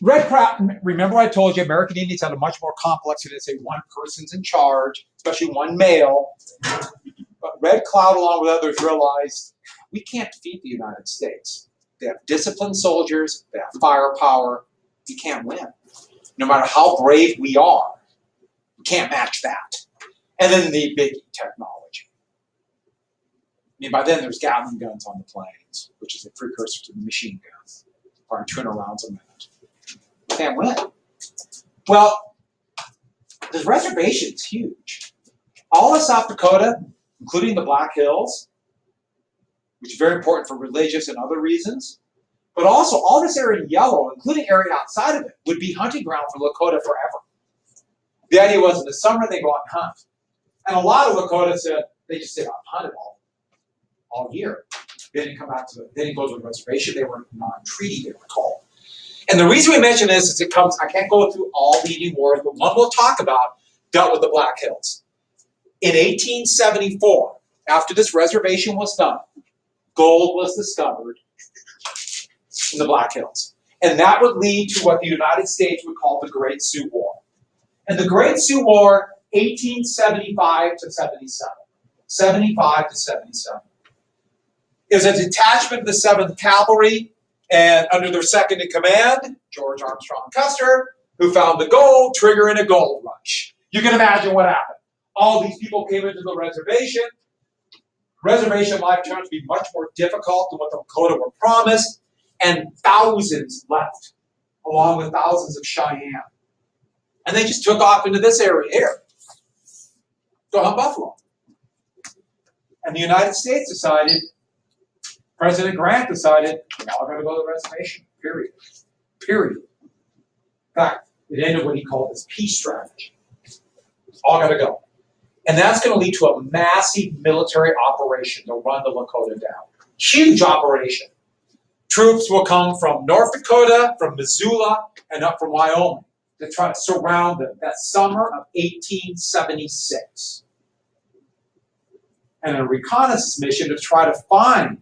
Red Cloud, remember I told you American Indians had a much more complex than say one person's in charge, especially one male. But Red Cloud, along with others, realized we can't defeat the United States. They have disciplined soldiers, they have firepower. We can't win. No matter how brave we are, we can't match that. And then the big technology. I mean, by then there's Gatling guns on the planes, which is a precursor to the machine guns, firing 200 rounds a minute. Can't win. Well, the reservation is huge. All of South Dakota, including the Black Hills, which is very important for religious and other reasons, but also all this area in yellow, including area outside of it, would be hunting ground for Lakota forever. The idea was in the summer they go out and hunt. And a lot of Lakota said they just stayed out and hunted all year. They didn't come out they didn't go to the reservation, they were non-treaty, they were called. And the reason we mention this is I can't go through all the Indian wars, but one we'll talk about dealt with the Black Hills. In 1874, after this reservation was done, gold was discovered in the Black Hills. And that would lead to what the United States would call the Great Sioux War. And the Great Sioux War, 1875 to 77. 75 to 77. Is a detachment of the 7th Cavalry, and under their second in command, George Armstrong Custer, who found the gold, triggering a gold rush. You can imagine what happened. All these people came into the reservation. Reservation life turned out to be much more difficult than what the Lakota were promised, and thousands left, along with thousands of Cheyenne. And they just took off into this area here. Go hunt buffalo. And the United States decided, President Grant decided, we're all going to go to the reservation, period. Period. In fact, it ended what he called his peace strategy. All got to go. And that's going to lead to a massive military operation to run the Lakota down. Huge operation. Troops will come from North Dakota, from Missoula, and up from Wyoming to try to surround them. That summer of 1876. And a reconnaissance mission to try to find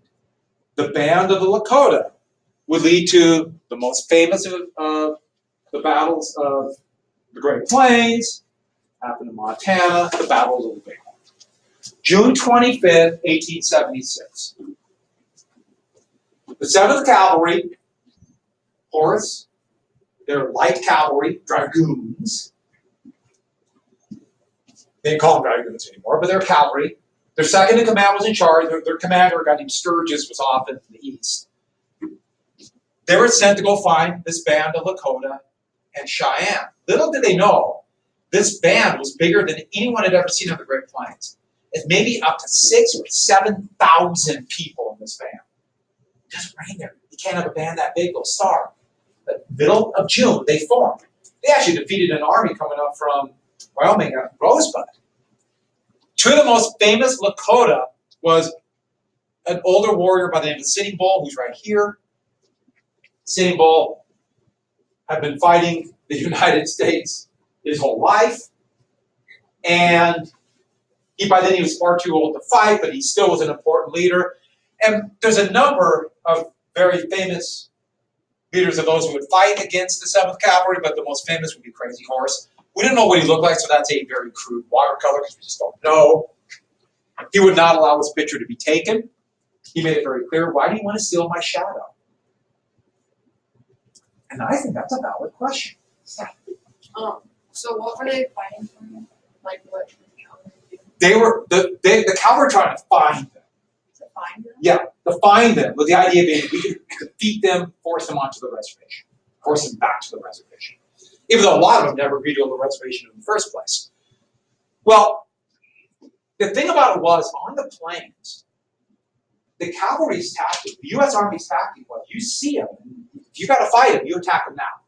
the band of the Lakota would lead to the most famous of the battles of the Great Plains, happened in Montana, the battles of the Bighorn. June 25th, 1876. The 7th Cavalry, Horace, they're light cavalry, dragoons. They didn't call them dragoons anymore, but they're cavalry. Their second in command was in charge. Their commander, a guy named Sturgis, was off in the east. They were sent to go find this band of Lakota and Cheyenne. Little did they know, this band was bigger than anyone had ever seen on the Great Plains. It's maybe up to 6,000 or 7,000 people in this band. Just right there. You can't have a band that big, they'll starve. But middle of June, they formed. They actually defeated an army coming up from Wyoming at Rosebud. Two of the most famous Lakota was an older warrior by the name of Sitting Bull, who's right here. Sitting Bull had been fighting the United States his whole life. And by then he was far too old to fight, but he still was an important leader. And there's a number of very famous leaders of those who would fight against the 7th Cavalry, but the most famous would be Crazy Horse. We didn't know what he looked like, so that's a very crude watercolor because we just don't know. He would not allow his picture to be taken. He made it very clear, why do you want to steal my shadow? And I think that's a valid question. So what were they fighting for? Like what did the cavalry do? They were the cavalry trying to find them. To find them? Yeah, to find them, with the idea being we could defeat them, force them onto the reservation, force them back to the reservation. Even though a lot of them never agreed to go to the reservation in the first place. Well, the thing about it was, on the plains, the cavalry's tactic, the U.S. Army's tactic was, you see them, if you got to fight them, you attack them now.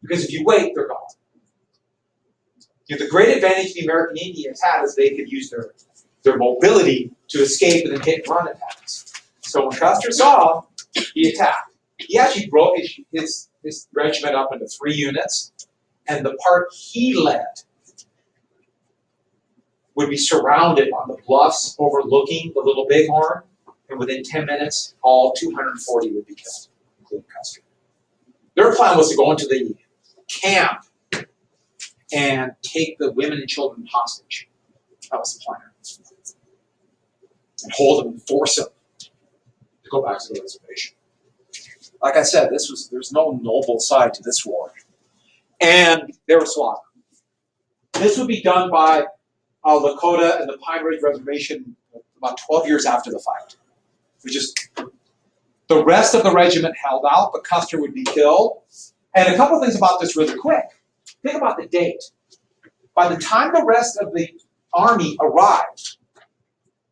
Because if you wait, they're gone. You know, the great advantage the American Indians had is they could use their mobility to escape and then hit and run attacks. So when Custer saw them, he attacked. He actually broke his regiment up into 3 units, and the part he led would be surrounded on the bluffs overlooking the Little Bighorn, and within 10 minutes, all 240 would be killed. including Custer. Their plan was to go into the camp and take the women and children hostage. That was the plan. And hold them and force them to go back to the reservation. Like I said, there's no noble side to this war. And they were slaughtered. This would be done by Lakota and the Pine Ridge Reservation about 12 years after the fight. The rest of the regiment held out, but Custer would be killed. And a couple of things about this really quick. Think about the date. By the time the rest of the army arrived,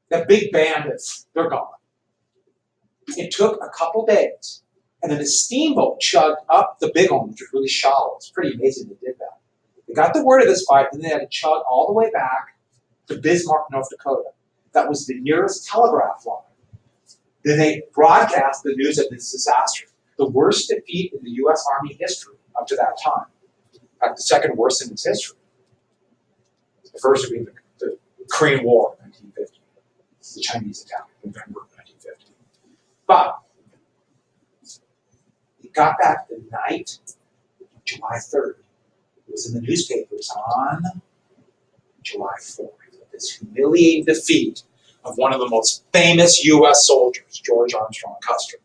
the big bandits, they're gone. It took a couple days. And then a steamboat chugged up the Bighorn, which was really shallow. It's pretty amazing they did that. They got the word of this fight, and they had to chug all the way back to Bismarck, North Dakota. That was the nearest telegraph line. Then they broadcast the news of this disaster. The worst defeat in the U.S. Army history up to that time. In fact, the second worst in its history. The first would be the Korean War in 1950. The Chinese attack in November 1950. But it got back the night of July 3rd. It was in the newspapers on July 4th. This humiliating defeat of one of the most famous U.S. soldiers, George Armstrong Custer.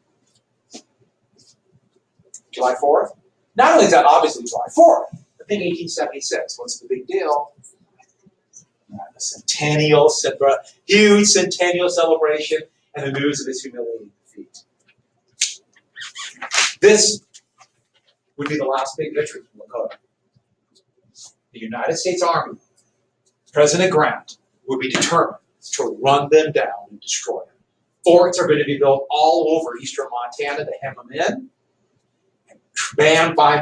July 4th? Not only is that obviously July 4th, but think 1876. What's the big deal? The centennial, huge centennial celebration, and the news of this humiliating defeat. This would be the last big victory for Lakota. The United States Army, President Grant, would be determined to run them down and destroy them. Forts are going to be built all over eastern Montana to hem them in. And band by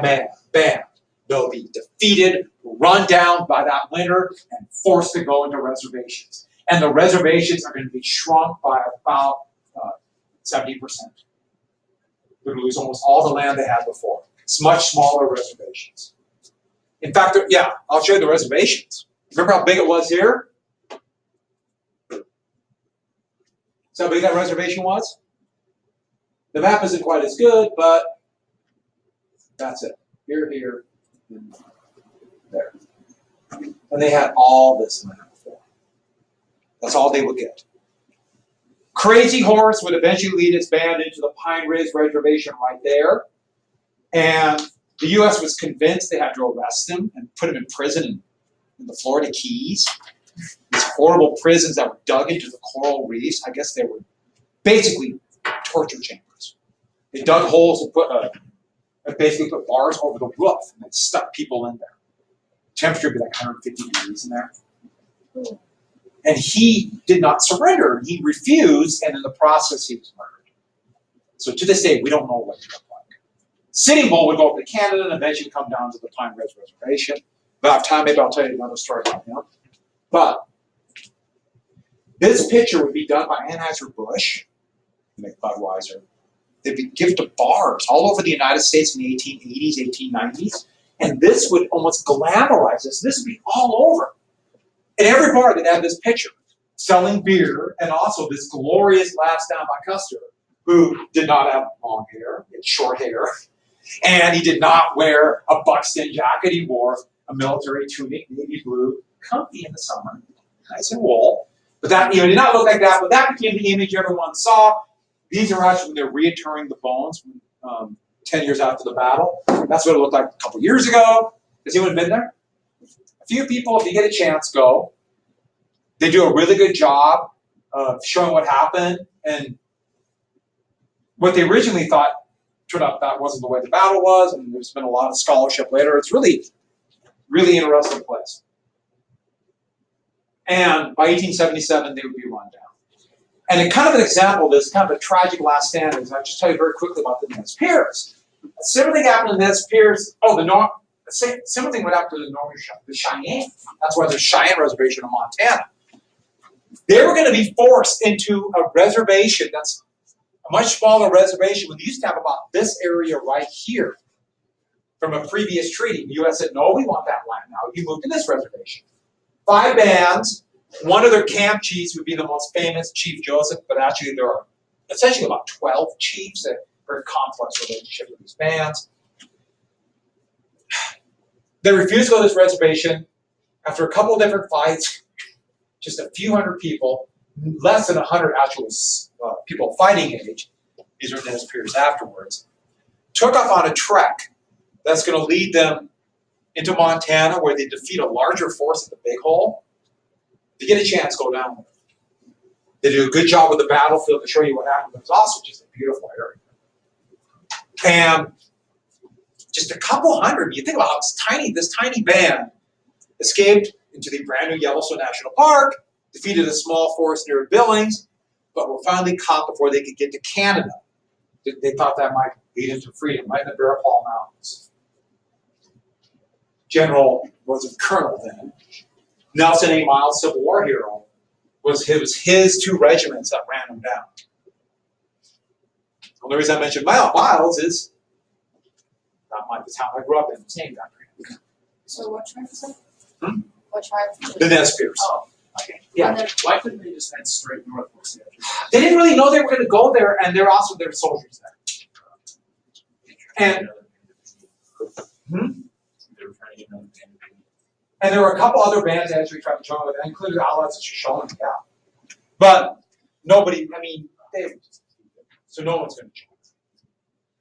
band, they'll be defeated, run down by that winter, and forced to go into reservations. And the reservations are going to be shrunk by about 70%. They're going to lose almost all the land they had before. It's much smaller reservations. In fact, yeah, I'll show you the reservations. Remember how big it was here? See how big that reservation was? The map isn't quite as good, but that's it. Here, and there. And they had all this land before. That's all they would get. Crazy Horse would eventually lead its band into the Pine Ridge Reservation right there. And the U.S. was convinced they had to arrest him and put him in prison in the Florida Keys. These horrible prisons that were dug into the coral reefs. I guess they were basically torture chambers. They dug holes and basically put bars over the roof and then stuck people in there. Temperature would be like 150 degrees in there. And he did not surrender. He refused, and in the process, he was murdered. So to this day, we don't know what he looked like. Sitting Bull would go up to Canada and eventually come down to the Pine Ridge Reservation. If I have time, maybe I'll tell you another story about him. But this picture would be done by Anheuser-Busch, make Budweiser. They'd be given to bars all over the United States in the 1880s, 1890s. And this would almost glamorize this. This would be all over. In every bar, they'd have this picture selling beer and also this glorious last down by Custer, who did not have long hair, he had short hair, and he did not wear a buckskin jacket. He wore a military tunic, navy blue, comfy in the summer, nice and wool. But that, did not look like that, but that became the image everyone saw. These are actually when they're reinterring the bones 10 years after the battle. That's what it looked like a couple years ago. Has anyone been there? A few people, if you get a chance, go. They do a really good job of showing what happened, and what they originally thought turned out that wasn't the way the battle was, and there's been a lot of scholarship later. It's really, really interesting place. And by 1877, they would be run down. And a kind of an example of this, kind of a tragic last stand, is I'll just tell you very quickly about the Nez Perce. Similar thing happened in Nez Perce. Similar thing went after the Cheyenne. That's why there's Cheyenne Reservation in Montana. They were going to be forced into a reservation that's a much smaller reservation when they used to have about this area right here from a previous treaty. The U.S. said, no, we want that land now. You move to this reservation. 5 bands. One of their camp chiefs would be the most famous, Chief Joseph, but actually there are essentially about 12 chiefs that very complex relationship with these bands. They refused to go to this reservation. After a couple of different fights, just a few hundred people, less than 100 actual people fighting age, these are Dennis Pierce afterwards, took off on a trek that's going to lead them into Montana, where they defeat a larger force at the Big Hole. If you get a chance, go down there. They do a good job with the battlefield to show you what happened, but it's also just a beautiful area. And just a couple hundred, you think about how this tiny band escaped into the brand new Yellowstone National Park, defeated a small force near Billings, but were finally caught before they could get to Canada. They thought that might lead into freedom, right in the Barrapal Mountains. General, was a colonel then, Nelson A. Miles, Civil War hero, was his 2 regiments that ran him down. The only reason I mentioned Miles is the town I grew up in. It's named after him. So what tribe is that? Hmm? What tribe? The Nez Perce. Oh, okay. Yeah. And then, Why couldn't they just head straight north? They didn't really know they were going to go there, and they're also their soldiers there. And They were trying to get another band. And there were a couple other bands that actually tried to join with it, including Outlaws of Shoshone, yeah. But nobody, so no one's going to join.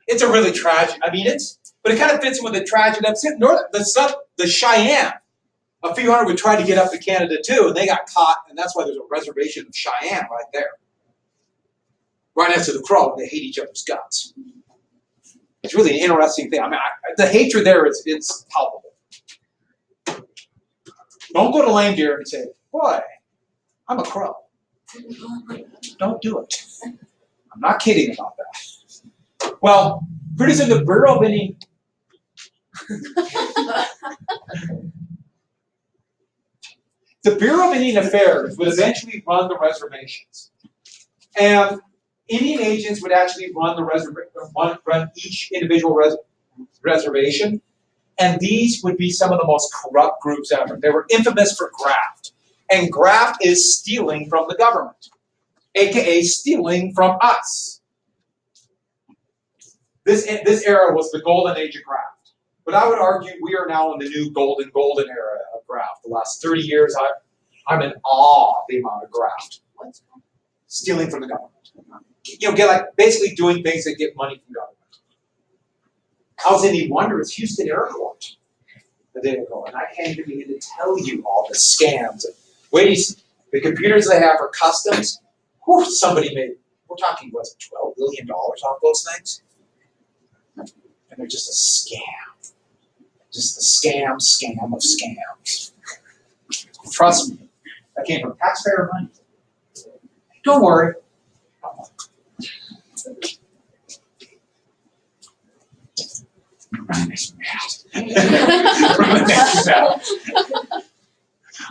It's a really tragic, but it kind of fits in with the tragedy of the Cheyenne. A few hundred would try to get up to Canada too, and they got caught, and that's why there's a reservation of Cheyenne right there. Right next to the Crow, and they hate each other's guts. It's really an interesting thing. The hatred there it's palpable. Don't go to Lame Deer and say, boy, I'm a Crow. Don't do it. I'm not kidding about that. Well, pretty soon the Bureau of Indian Affairs would eventually run the reservations. And Indian agents would actually run each individual reservation. And these would be some of the most corrupt groups ever. They were infamous for graft. And graft is stealing from the government, aka stealing from us. This era was the golden age of graft. But I would argue we are now in the new golden era of graft. The last 30 years, I'm in awe of the amount of graft. Stealing from the government. Basically doing things that get money from government. I was in the wondrous Houston Airport a day ago, and I can't even begin to tell you all the scams. The computers they have for customs, somebody made, we're talking, was it $12 billion off those things? And they're just a scam. Just a scam of scams. Trust me, that came from taxpayer money. Don't worry.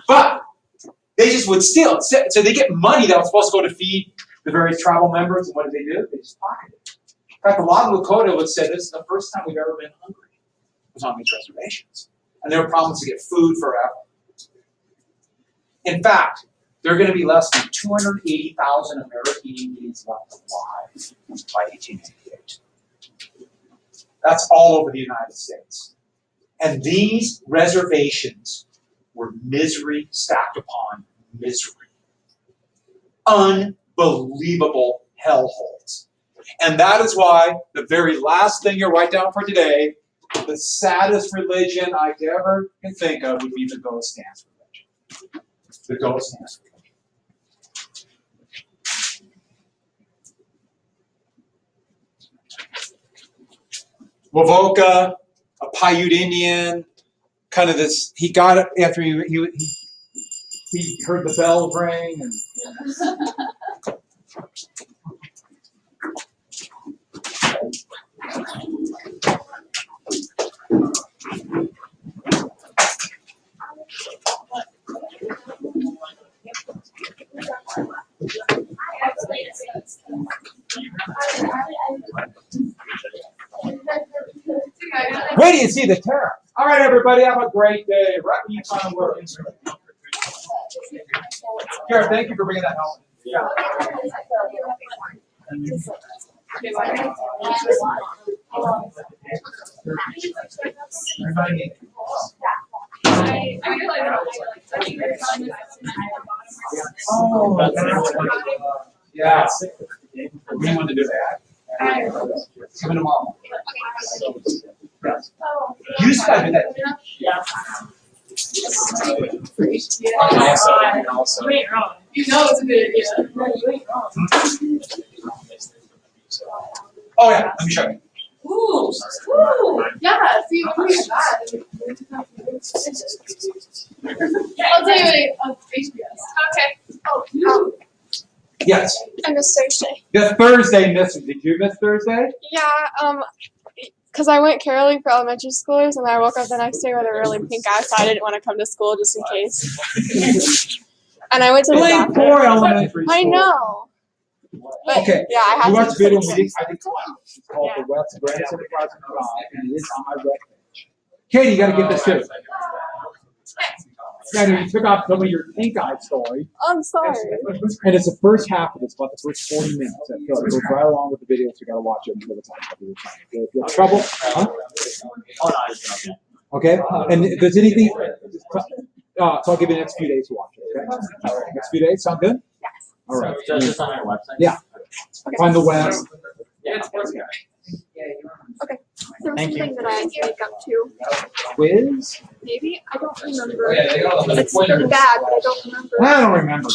But they just would steal. So they get money that was supposed to go to feed the various tribal members, and what did they do? They just pocketed it. In fact, a lot of Lakota would say this is the first time we've ever been hungry. It was on these reservations. And they were promised to get food forever. In fact, there are going to be less than 280,000 American Indians left alive by 1888. That's all over the United States. And these reservations were misery stacked upon misery. Unbelievable hellholes. And that is why the very last thing you write down for today, the saddest religion I ever can think of would be the Ghost Dance religion. The Ghost Dance religion. Wovoka, a Paiute Indian, kind of this, he got it after he heard the bells ring. And wait till you see the terror. All right, everybody, have a great day. Right when you find work. Kara, thank you for bringing that home. Yeah. Okay, bye. Yeah. We want to do that. Coming tomorrow. You just gotta do that. Also. You ain't wrong. You know it's a good idea. No, you ain't wrong. Oh yeah, let me show you. Ooh, ooh, yeah, see, look at that. I'll tell you what, HBS. Okay. Oh, Yes. I missed Thursday. The Thursday miss. Did you miss Thursday? Yeah, because I went caroling for elementary schoolers, and I woke up the next day with a really pink eye, so I didn't want to come to school just in case. And I went to the Only doctor. 4 elementary I schools. know. But Okay. yeah, I had You to. watched the video. I did clown. It's called the West Branson Project Clown, and it is on my webpage. Katie, you got to get this too. Yeah, you took off some of your pink eye story. I'm sorry. And it's the first half of this, about the first 40 minutes. It goes right along with the video, so you got to watch it until the time. If you have trouble, huh? Okay. And if there's anything, so I'll give you the next few days to watch it. Okay. All right. Next few days, sound good? Yes. All right. Just on our website? Yeah. Okay. Find the West. Yeah, it's sports guy. There was Thank you. something that I had to make up too. Quiz. Maybe I don't remember. Yeah, they got all the It's really bad, but I don't remember. I don't remember.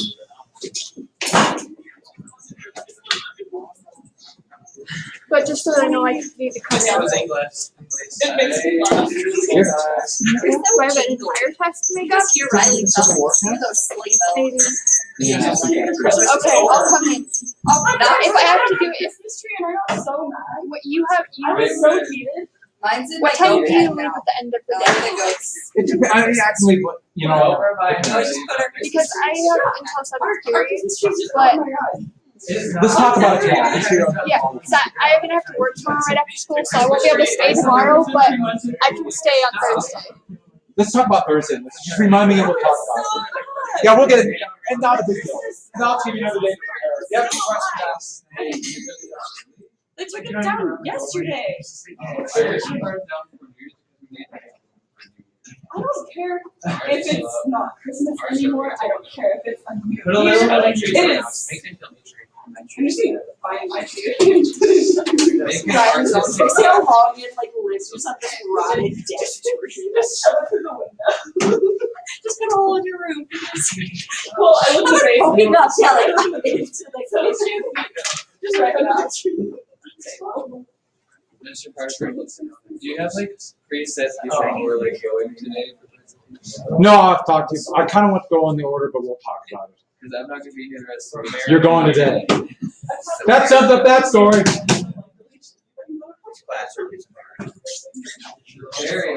But just so that I know, I need to come in. English. It makes me laugh. Here. Do I have an entire test to make up? You're right. Maybe. Yeah. Okay, I'll come in. If I have to do it, Christmas tree and I got so mad. what you have, I was so heated. Mine's in what my time do you GoPad leave now. at the end of the I like day? the goats. It depends. I mean, actually, you know. Because I have until 7:30, but Oh my god. Let's talk about it tomorrow. Let's figure out- yeah, I'm gonna have to work tomorrow right after school, so I won't be able to stay tomorrow, but I can stay on Thursday. Let's talk about Thursday. Let's just remind me and we'll talk about it. Yeah, we'll get it. And not a big deal. And I'll give you another day. You have any questions? They took it down yesterday. I don't care if it's not Christmas anymore. I don't care if it's a new year. Like, it is. I'm just gonna find my food. See how long it like lives or something rotted dead. Just shove it through the window. Just put a hole in your room. Well, I went to the basement. Poking up, yelling. Just right on the tree. Mr. Parker, do you have like presets before we're like going today? No, I've talked to you. I kind of want to go in the order, but we'll talk about it. Because I'm not gonna be here the rest of the day. You're going today. That sums up that story. Very.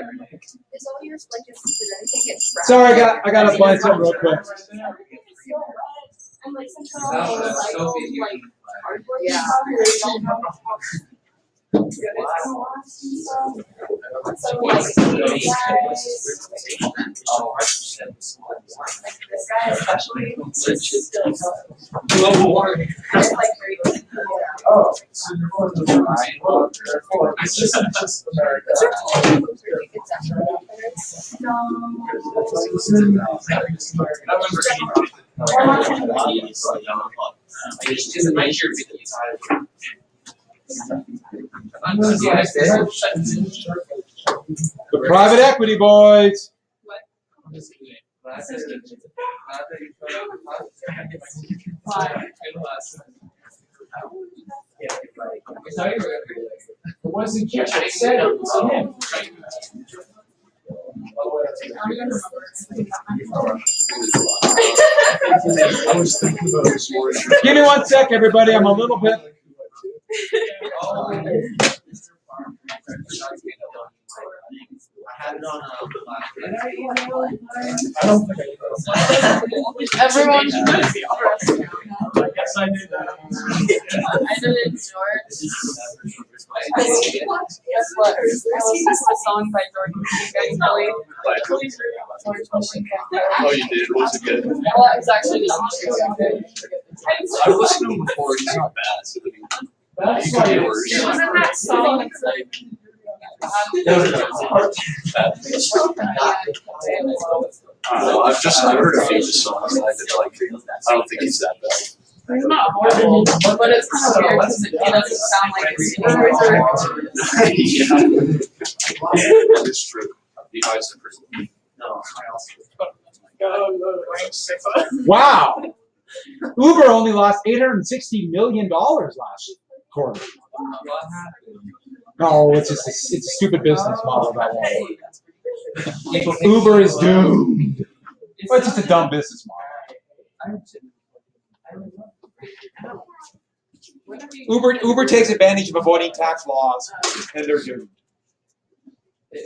Is all yours like did anything get wrapped? Sorry, I got to find something real quick. And like sometimes like cardboard Yeah. This guy especially. Global warming. It's like very. Oh. The private equity boys. It wasn't just I said it was him. I was thinking about it this morning. Give me 1 sec, everybody. I'm a little bit. I had it on I don't think I Everyone. Yes, I did that. I did it in short. Guess what? I listened to a song by Jordan. You guys know it. George Washington. Oh, you did? Was it good? Well, it's actually just I've listened to him before. He's not bad. You could do worse. It wasn't that song. It's like. I've heard a few of his songs and I did like it. I don't think he's that bad. It's not horrible, but it's kind of weird because it doesn't sound like it's Yeah, it's true. The eyes of person. Wow. Uber only lost $860 million last quarter. No, it's just it's a stupid business model that one. Uber is doomed. Well, it's just a dumb business model. Uber takes advantage of avoiding tax laws, and they're doomed. How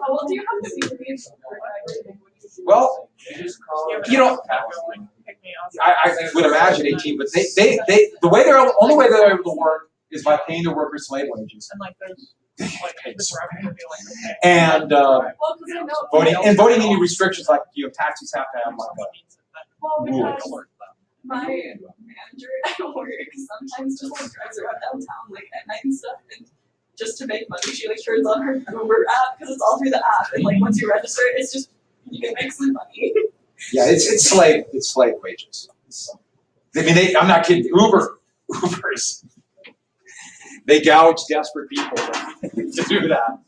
old do you have to be? Well, you know, I would imagine 18, but they the way they're only way they're able to work is by paying their workers slave wages. And voting any restrictions like taxis have to have like rules. My manager at work sometimes just like drives around downtown like at night and stuff, and just to make money, she like turns on her Uber app because it's all through the app, and like once you register, it's just you can make some money. Yeah, it's slave wages. I mean, I'm not kidding. Ubers, they gouge desperate people to do that.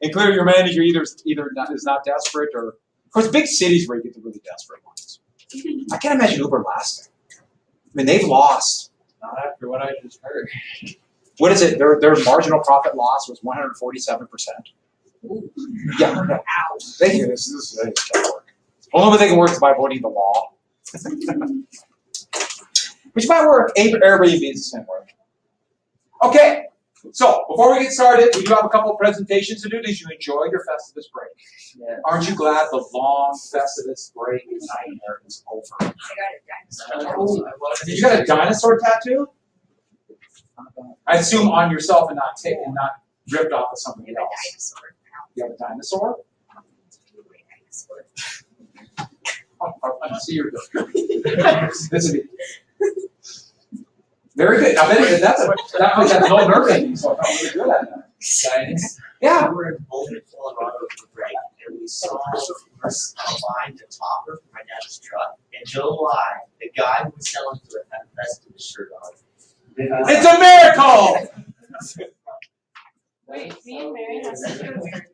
And clearly, your manager either is not desperate, or of course, big cities where you get the really desperate ones. I can't imagine Uber lasting. I mean, they've lost. Not after what I just heard. What is it? Their marginal profit loss was 147%. Yeah. They do this. This can't work. Only way they can work is by avoiding the law. Which might work. Airbnb is the same way. Okay. So before we get started, we do have a couple of presentations to do. Did you enjoy your Festivus break? Yeah. Aren't you glad the long Festivus break nightmare is over? You got a dinosaur tattoo? I assume on yourself and not ripped off of somebody else. You have a dinosaur? I see your this would be very good. I bet that's no nerve ending, so I'm really good at that. Guidance. Yeah. We were in Boulder, Colorado for break, and we saw us behind the topper from my dad's truck. In July, the guy who was selling to it had a Festivus shirt on. It's a miracle! Wait, me and Mary have something weird.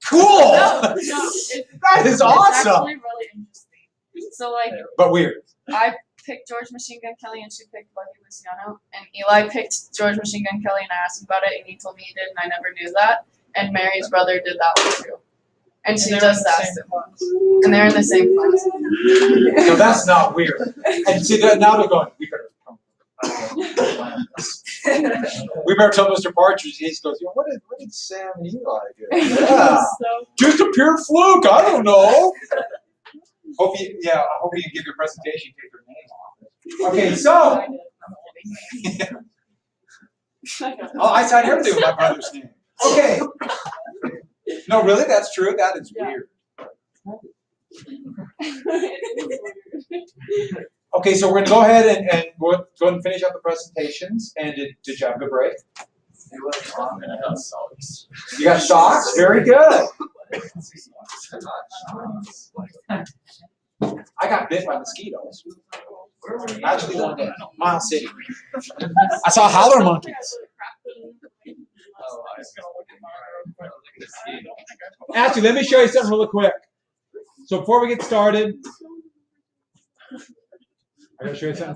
Cool! No, That is it's awesome! actually really interesting. So like, But weird. I picked George Machine Gun Kelly and she picked Lucky Luciano, and Eli picked George Machine Gun Kelly and I asked him about it and he told me he did and I never knew that. And Mary's brother did that one too. And she just asked him. And they're in the same class. No, that's not weird. And see, now they're going, we better come. We better tell Mr. Partridge. He goes, what did Sam and Eli do? Yeah. Just a pure fluke. I don't know. I hope you give your presentation, take your name off it. Okay, so. Oh, I signed everything with my brother's name. Okay. No, really, that's true. That is weird. Okay, so we're gonna go ahead and we'll go ahead and finish up the presentations. And did you have a good break? It was long and I got socks. You got socks? Very good. I got bit by mosquitoes. Actually, one day, Miles City. I saw howler monkeys. Oh, I was gonna look at my Actually, let me show you something really quick. So before we get started, I'm gonna show you something.